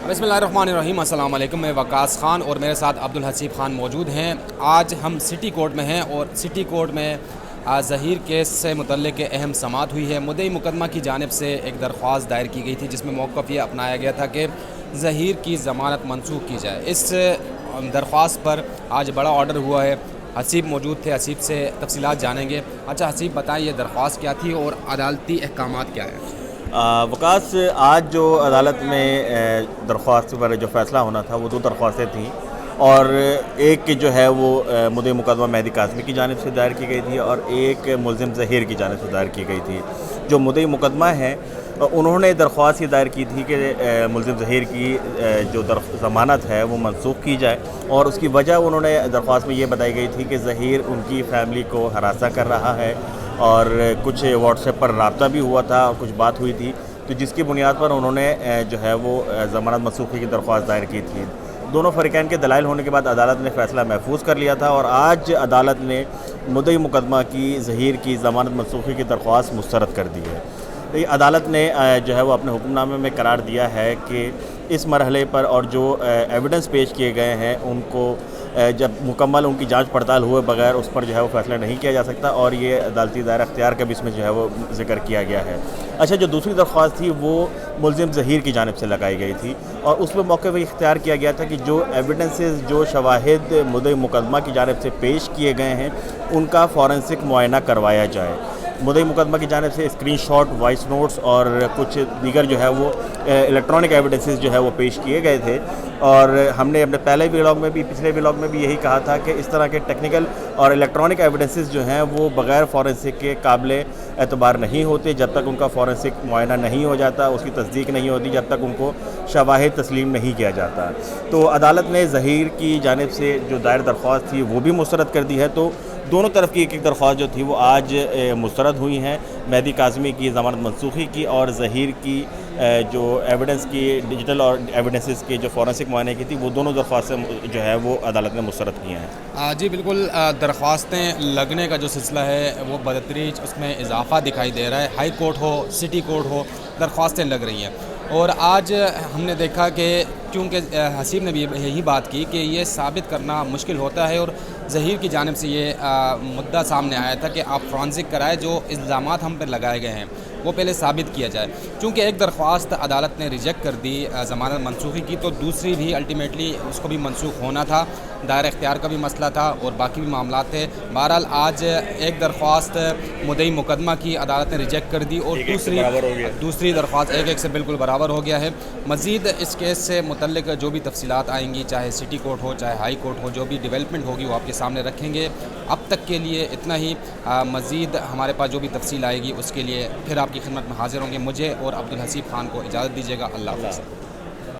बिस्मिल्लाहिर्रहमानिर्रहीम। अस्सलाम वालेकुम। मैं वकास ख़ान और मेरे साथ अब्दुल हसीब ख़ान मौजूद हैं। आज हम सिटी कोर्ट में हैं और सिटी कोर्ट में ज़हीर केस से मुतल्लिक़ अहम समाअत हुई है। मुद्दई मुकदमा की जानिब से एक दरख्वास्त दायर की गई थी जिसमें मौक़िफ़ ये अपनाया गया था कि ज़हीर की ज़मानत मनसूख की जाए। इस दरख्वास्त पर आज बड़ा ऑर्डर हुआ है। हसीब मौजूद थे, हसीब से तफसीलात जानेंगे। अच्छा हसीब, बताइए दरख्वास्त क्या थी और अदालती अहकामात क्या है? वकास, आज जो अदालत में दरख्वास्त पर जो फ़ैसला होना था वो दो दरख्वास्तें थीं, और एक की जो है वो मुद्दई मुकदमा मेहदी काज़मी की जानिब से दायर की गई थी और एक मुलज़िम ज़हीर की जानिब से दायर की गई थी। जो मुद्दई मुकदमा है उन्होंने दरख्वास्त ये दायर की थी कि मुलज़िम ज़हीर की जो ज़मानत है वो मनसूख की जाए, और उसकी वजह उन्होंने दरख्वास्त में ये बताई गई थी कि ज़हीर उनकी फ़ैमिली को हरासा कर रहा है और कुछ व्हाट्सएप पर रब्ता भी हुआ था और कुछ बात हुई थी, तो जिसकी बुनियाद पर उन्होंने जो है वो ज़मानत मनसूखी की दरख्वास्त दायर की थी। दोनों फ़रीक़ैन के दलाइल होने के बाद अदालत ने फ़ैसला महफूज कर लिया था और आज अदालत ने मुद्दई मुकदमा की ज़हीर की ज़मानत मनसूखी की दरख्वास्त मुस्तरद कर दी है। अदालत ने जो है वो अपने हुक्मनामे में करार दिया है कि इस मरहले पर और जो एविडेंस पेश किए गए हैं उनको जब मुकम्मल उनकी जांच पड़ताल हुए बगैर उस पर जो है वो फ़ैसला नहीं किया जा सकता, और ये अदालती दायरा अख्तियार का भी इसमें जो है वो ज़िक्र किया गया है। अच्छा, जो दूसरी दरख्वास्त थी वो मुलज़िम ज़हीर की जानिब से लगाई गई थी और उसमें मौके पर इख्तियार किया गया था कि जो एविडेंसेस, जो शवाहिद मुद्दई मुकदमा की जानिब से पेश किए गए हैं उनका फ़ॉरेंसिक मुआयना करवाया जाए। मुद्दई मुकदमा की जानिब से स्क्रीनशॉट, वॉइस नोट्स और कुछ दीगर जो है वो इलेक्ट्रॉनिक एविडेंसेस जो है वो पेश किए गए थे, और हमने अपने पहले व्लॉग में भी, पिछले व्लॉग में भी यही कहा था कि इस तरह के टेक्निकल और इलेक्ट्रॉनिक एविडेंसेस जो हैं वो बग़ैर फ़ॉरेंसिक के काबिल एतबार नहीं होते जब तक उनका फ़ॉरेंसिक मुआयना नहीं हो जाता, उसकी तस्दीक नहीं होती, जब तक उनको शवाहिद तस्लीम नहीं किया जाता। तो अदालत ने ज़हीर की जानिब से जो दायर दरख्वास्त थी वो भी मुस्तरद कर दी है। तो दोनों तरफ की एक एक दरख्वास्त जो थी वो आज मुस्तरद हुई हैं। मेहदी काज़मी की ज़मानत मनसूखी की और ज़हीर की जो एविडेंस की डिजिटल और एविडेंसेस के जो फ़ॉरेंसिक मुआयने की थी वो दोनों दरख्वास्तें जो है वो अदालत ने मुस्तरद की हैं। जी बिल्कुल, दरख्वास्तें लगने का जो सिलसिला है वो बदतरीज उसमें इजाफ़ा दिखाई दे रहा है। हाई कोर्ट हो, सिटी कोर्ट हो, दरख्वास्तें लग रही हैं। और आज हमने देखा कि चूँकि हसीब ने भी यही बात की कि ये साबित करना मुश्किल होता है, और ज़हीर की जानिब से ये मुद्दा सामने आया था कि आप फ़ॉरेंसिक कराएं, जो इल्ज़ामात हम पर लगाए गए हैं वो पहले साबित किया जाए। चूँकि एक दरख्वास्त अदालत ने रिजेक्ट कर दी ज़मानत मनसूखी की, तो दूसरी भी अल्टीमेटली उसको भी मनसूख होना था। दायर इख्तियार का भी मसला था और बाकी भी मामला थे। बहरहाल आज एक दरख्वास्त मुद्दई मुकदमा की अदालत ने रिजेक्ट कर दी और दूसरी दरख्वास्त एक से बिल्कुल बराबर हो गया है। मज़ीद इस केस से मुतल्लिक़ जो भी तफसीलात आएंगी, चाहे सिटी कोर्ट हो चाहे हाई कोर्ट हो, जो भी डेवलपमेंट होगी वो आपके सामने रखेंगे। अब तक के लिए इतना ही। मज़ीद हमारे पास जो भी तफसील आएगी उसके लिए फिर आपकी खिदमत में हाज़िर होंगे। मुझे और अब्दुल हसीब ख़ान को इजाज़त दीजिएगा। अल्लाह हाफ़िज़।